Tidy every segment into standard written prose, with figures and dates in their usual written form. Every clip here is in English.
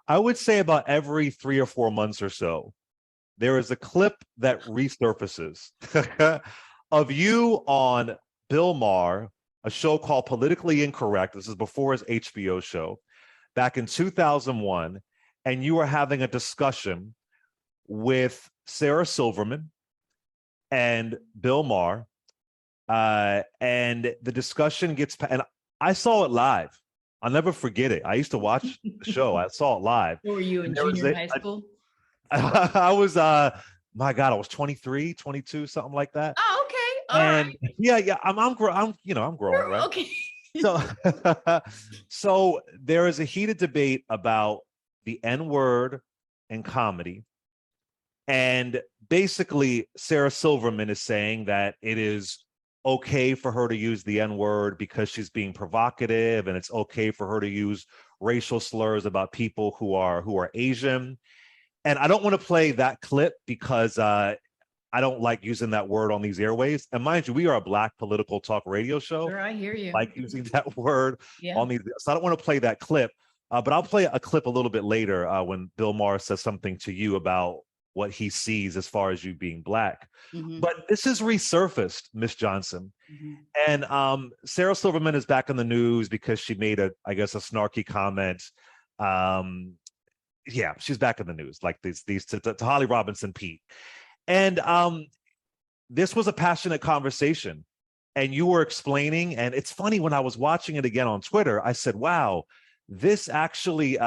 I would say about every 3 or 4 months or so, there is a clip that resurfaces of you on Bill Maher, a show called Politically Incorrect. This is before his HBO show, back in 2001, and you were having a discussion with Sarah Silverman and Bill Maher, and the discussion gets, and I saw it live. I'll never forget it. I used to watch the show. I saw it live. What were you in And there was junior high school? I was, my God, I was 23, 22, something like that. Oh, okay. All And right. yeah, I'm growing, right? Okay. So, so there is a heated debate about the N word in comedy. And basically, Sarah Silverman is saying that it is okay for her to use the N word because she's being provocative, and it's okay for her to use racial slurs about people who are Asian. And I don't want to play that clip because I don't like using that word on these airwaves. And mind you, we are a Black political talk radio show. Sure, I hear you. Like using that word Yeah. on these. So I don't want to play that clip, but I'll play a clip a little bit later when Bill Maher says something to you about what he sees as far as you being Black. Mm-hmm. But this is resurfaced, Miss Johnson. Mm-hmm. And Sarah Silverman is back in the news because she made I guess, a snarky comment. Yeah, she's back in the news, like these to Holly Robinson Pete. And this was a passionate conversation. And you were explaining, and it's funny, when I was watching it again on Twitter, I said, wow, this actually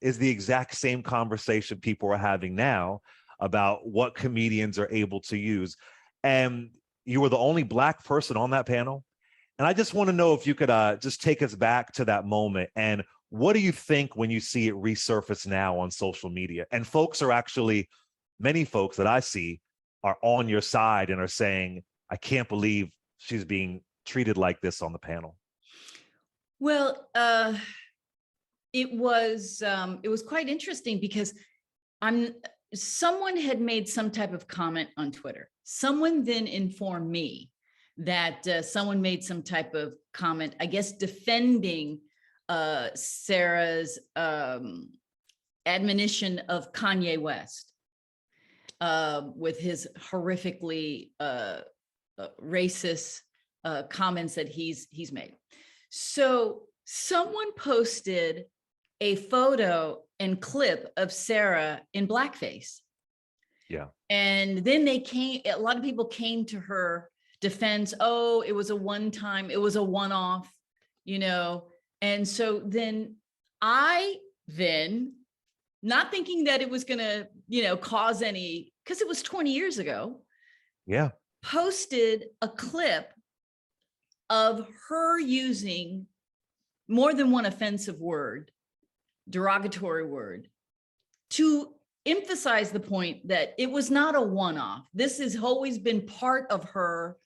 is the exact same conversation people are having now about what comedians are able to use. And you were the only Black person on that panel. And I just want to know if you could just take us back to that moment. And what do you think when you see it resurface now on social media? And many folks that I see are on your side and are saying, I can't believe she's being treated like this on the panel. Well, it was quite interesting because someone had made some type of comment on Twitter. Someone then informed me that someone made some type of comment, I guess, defending Sarah's admonition of Kanye West with his horrifically racist comments that he's made. So someone posted a photo and clip of Sarah in blackface. Yeah. And then a lot of people came to her defense. Oh, it was a one-time, it was a one-off, And so then not thinking that it was gonna, cause any, because it was 20 years ago. Yeah. Posted a clip of her using more than one offensive word, derogatory word, to emphasize the point that it was not a one-off. This has always been part of her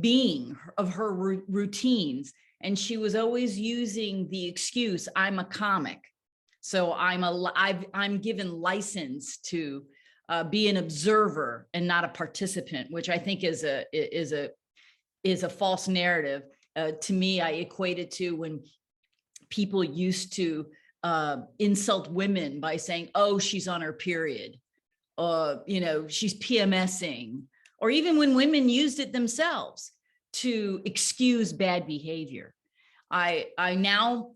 being, of her routines. And she was always using the excuse, I'm a comic. So I'm given license to be an observer and not a participant, which I think is a false narrative. To me, I equate it to when people used to insult women by saying, oh, she's on her period, she's PMSing, or even when women used it themselves to excuse bad behavior. I now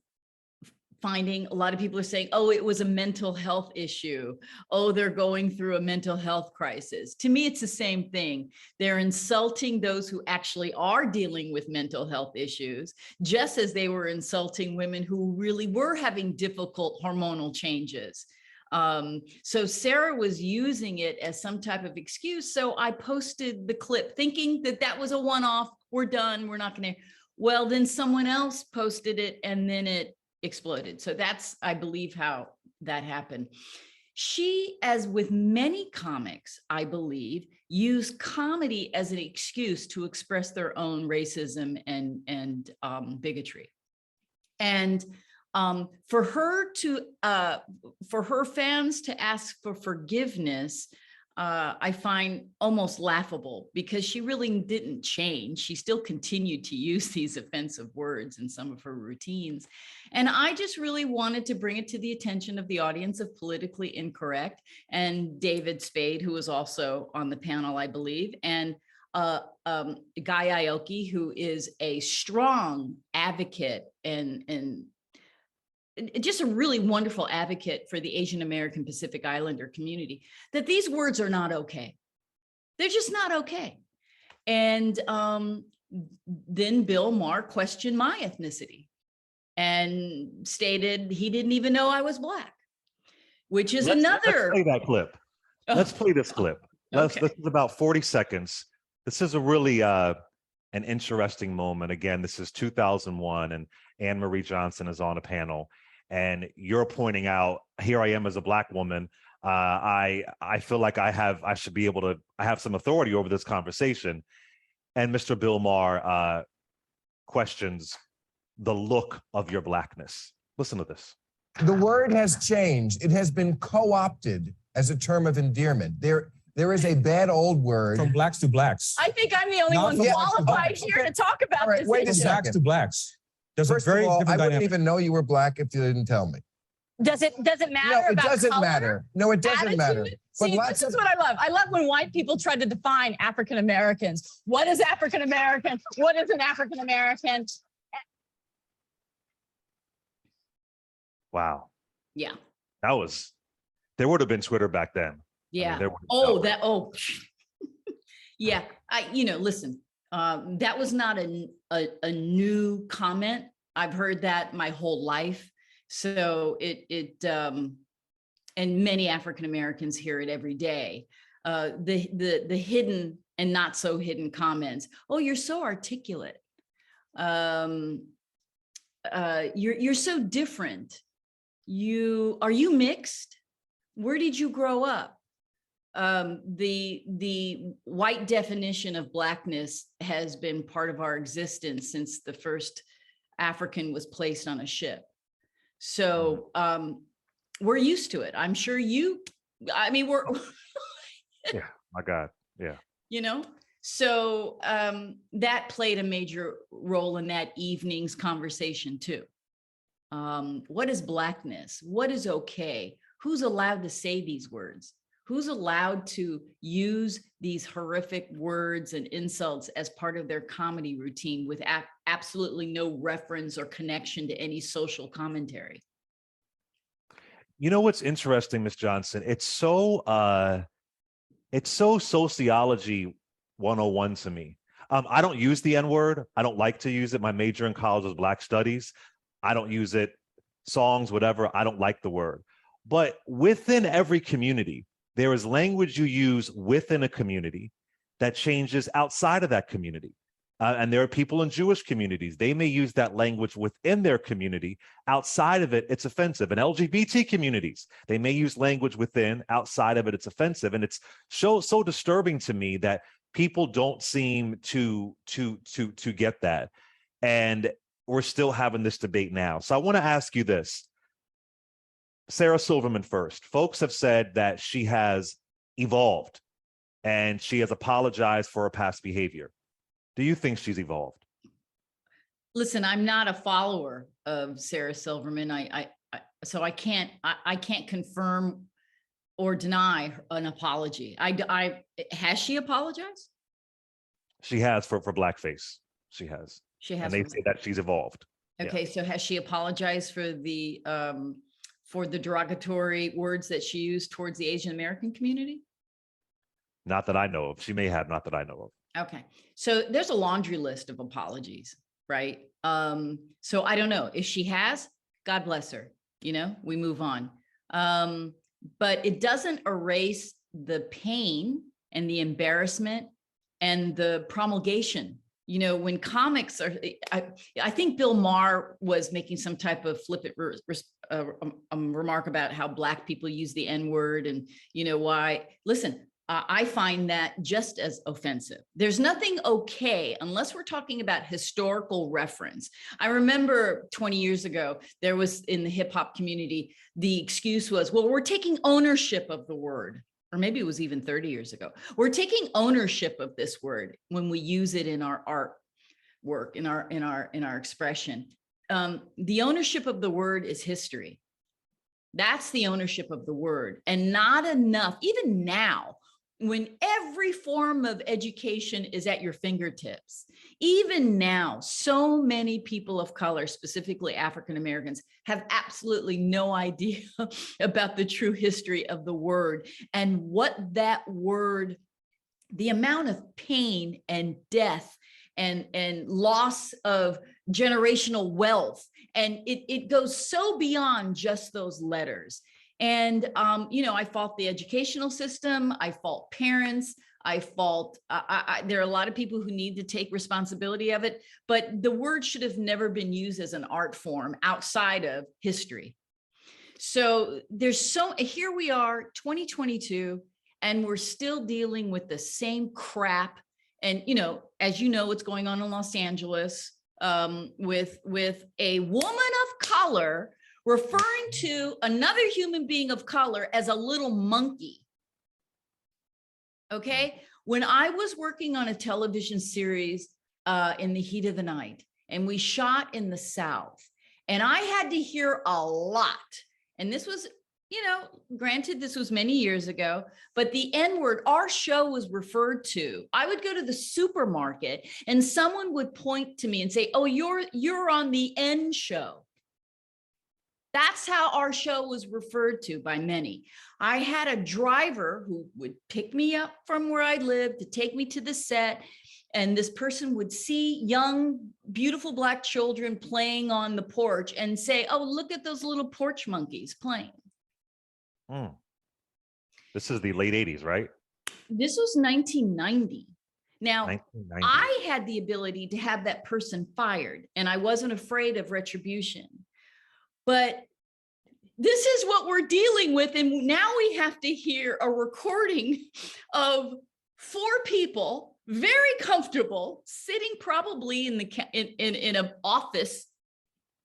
finding a lot of people are saying, oh, it was a mental health issue. Oh, they're going through a mental health crisis. To me, it's the same thing. They're insulting those who actually are dealing with mental health issues, just as they were insulting women who really were having difficult hormonal changes. So Sarah was using it as some type of excuse. So I posted the clip thinking that was a one-off. We're done. We're not going to. Well, then someone else posted it and then it exploded. So that's, I believe, how that happened. She, as with many comics, I believe, used comedy as an excuse to express their own racism and bigotry. And for her fans to ask for forgiveness, I find almost laughable, because she really didn't change. She still continued to use these offensive words in some of her routines. And I just really wanted to bring it to the attention of the audience of Politically Incorrect, and David Spade, who was also on the panel, I believe, and Guy Aoki, who is a strong advocate and just a really wonderful advocate for the Asian American Pacific Islander community, that these words are not okay. They're just not okay. And then Bill Maher questioned my ethnicity and stated he didn't even know I was Black, which is Let's another. play that clip. Let's play this clip. Okay. This is about 40 seconds. This is a really an interesting moment. Again, this is 2001, and Anne Marie Johnson is on a panel, and you're pointing out, here I am as a Black woman. I feel like I have some authority over this conversation. And Mr. Bill Maher questions the look of your Blackness. Listen to this. The word has changed. It has been co-opted as a term of endearment. There is a bad old word. From Blacks to Blacks. I think I'm the only one qualified here to talk about All right, this. wait a issue. second. Blacks to Blacks. There's First a very of all, I different wouldn't dynamic. even know you were Black if you didn't tell me. Does it matter? No, it about doesn't color? matter. No, it doesn't Attitude? matter. But See, lots this is of what I love. I love when white people try to define African Americans. What is African American? What is an African American? Wow. Yeah. There would have been Twitter back then. Yeah. There would have been- Yeah. Listen, that was not a new comment. I've heard that my whole life. So and many African Americans hear it every day. The hidden and not so hidden comments. Oh, you're so articulate. You're so different. Are you mixed? Where did you grow up? The white definition of Blackness has been part of our existence since the first African was placed on a ship. So we're used to it. I'm sure we're Yeah, my God. Yeah. So that played a major role in that evening's conversation too. What is Blackness? What is okay? Who's allowed to say these words? Who's allowed to use these horrific words and insults as part of their comedy routine with absolutely no reference or connection to any social commentary? You know what's interesting, Ms. Johnson? It's so sociology 101 to me. I don't use the N-word. I don't like to use it. My major in college was Black Studies. I don't use it. Songs, whatever. I don't like the word. But within every community, there is language you use within a community that changes outside of that community. And there are people in Jewish communities. They may use that language within their community. Outside of it, it's offensive. And LGBT communities, they may use language within. Outside of it, it's offensive. And it's so disturbing to me that people don't seem to get that. And we're still having this debate now. So I want to ask you this. Sarah Silverman first. Folks have said that she has evolved and she has apologized for her past behavior. Do you think she's evolved? Listen, I'm not a follower of Sarah Silverman. So I can't confirm or deny an apology. Has she apologized? She has for blackface. She has. She has. And they say that she's evolved. Okay, Yeah. so has she apologized for the derogatory words that she used towards the Asian American community? Not that I know of. She may have, not that I know of. Okay, so there's a laundry list of apologies, right? So I don't know if she has. God bless her. We move on. But it doesn't erase the pain and the embarrassment and the promulgation. When comics are, I think Bill Maher was making some type of flippant remark about how Black people use the N-word and why. Listen, I find that just as offensive. There's nothing okay unless we're talking about historical reference. I remember 20 years ago, there was in the hip hop community, the excuse was, well, we're taking ownership of the word, or maybe it was even 30 years ago. We're taking ownership of this word when we use it in our art work, in our expression. The ownership of the word is history. That's the ownership of the word, and not enough, even now, when every form of education is at your fingertips. Even now, so many people of color, specifically African Americans, have absolutely no idea about the true history of the word and what that word, the amount of pain and death and loss of generational wealth. And it goes so beyond just those letters. And, I fault the educational system. I fault parents. I fault, there are a lot of people who need to take responsibility of it, but the word should have never been used as an art form outside of history. So here we are, 2022, and we're still dealing with the same crap. And, as you know, what's going on in Los Angeles with a woman of color referring to another human being of color as a little monkey. Okay. When I was working on a television series in the heat of the night, and we shot in the South, and I had to hear a lot. And this was, granted, this was many years ago, but the N-word, our show was referred to. I would go to the supermarket and someone would point to me and say, "Oh, you're on the N show." That's how our show was referred to by many. I had a driver who would pick me up from where I lived to take me to the set. And this person would see young, beautiful Black children playing on the porch and say, "Oh, look at those little porch monkeys playing." This is the late 80s, right? This was 1990. Now, 1990. I had the ability to have that person fired, and I wasn't afraid of retribution. But this is what we're dealing with. And now we have to hear a recording of 4 people, very comfortable, sitting probably in an office,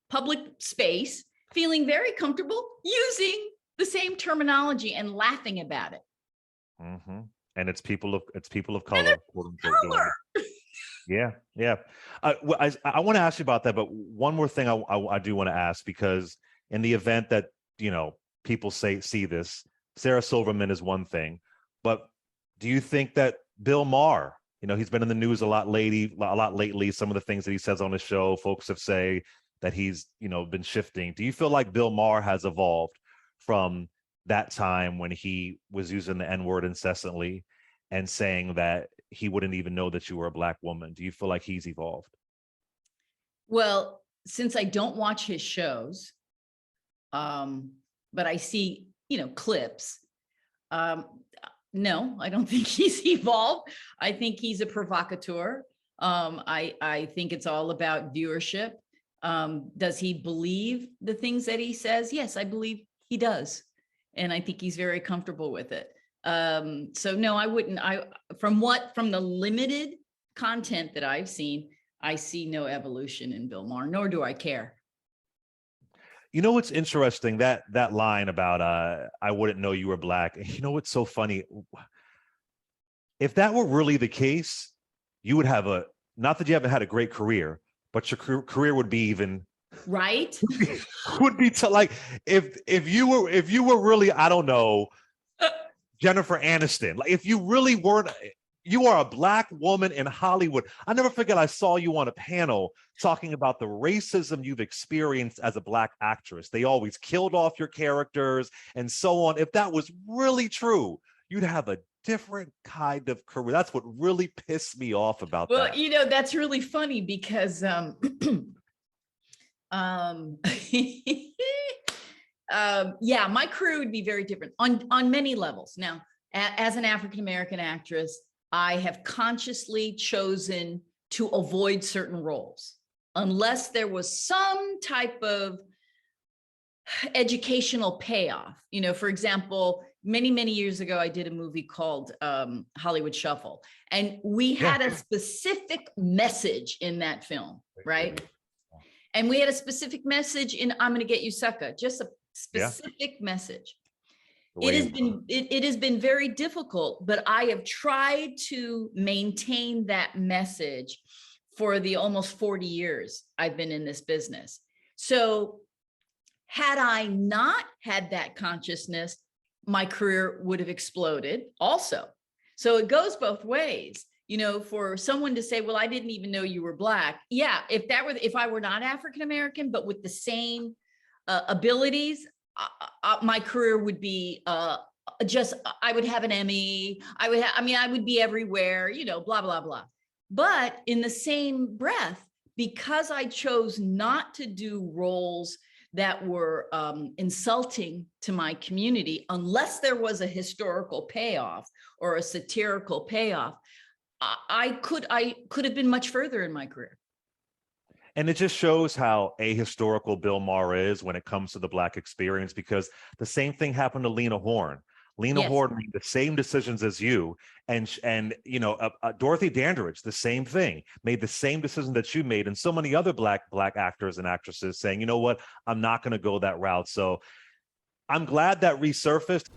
public space, feeling very comfortable, using the same terminology and laughing about it. Mm-hmm. And it's people of color. Color. Yeah. I want to ask you about that, but one more thing I do want to ask, because in the event that people see this, Sarah Silverman is one thing, but do you think that Bill Maher, he's been in the news a lot lately, some of the things that he says on his show, folks have say that he's been shifting. Do you feel like Bill Maher has evolved from that time when he was using the N-word incessantly and saying that he wouldn't even know that you were a Black woman? Do you feel like he's evolved? Well, since I don't watch his shows, but I see, clips, no, I don't think he's evolved. I think he's a provocateur. I think it's all about viewership. Does he believe the things that he says? Yes, I believe he does. And I think he's very comfortable with it. So no, I wouldn't. From the limited content that I've seen, I see no evolution in Bill Maher, nor do I care. What's interesting, that line about I wouldn't know you were Black. What's so funny? If that were really the case, you would have not that you haven't had a great career, but your career would be even right. would be to like if you were really, I don't know, Jennifer Aniston. Like if you really weren't. You are a Black woman in Hollywood. I never forget, I saw you on a panel talking about the racism you've experienced as a Black actress. They always killed off your characters and so on. If that was really true, you'd have a different kind of career. That's what really pissed me off about that. Well, that's really funny because yeah, my career would be very different on many levels. Now, as an African-American actress, I have consciously chosen to avoid certain roles unless there was some type of educational payoff. For example, many years ago, I did a movie called Hollywood Shuffle, and we had a specific message in that film, right? And we had a specific message in I'm Gonna Get You Sucker, just a specific message. It has been very difficult, but I have tried to maintain that message for the almost 40 years I've been in this business. So had I not had that consciousness, my career would have exploded also. So it goes both ways. You know, for someone to say, well, I didn't even know you were Black. Yeah, if I were not African American, but with the same abilities, my career would be I would have an Emmy. I would be everywhere, you know, blah, blah, blah. But in the same breath, because I chose not to do roles that were insulting to my community, unless there was a historical payoff or a satirical payoff, I could have been much further in my career. And it just shows how ahistorical Bill Maher is when it comes to the Black experience, because the same thing happened to Lena Horne. Lena Yes. Horne made the same decisions as you, and you know, Dorothy Dandridge, the same thing, made the same decision that you made, and so many other black actors and actresses saying, you know what, I'm not going to go that route. So I'm glad that resurfaced.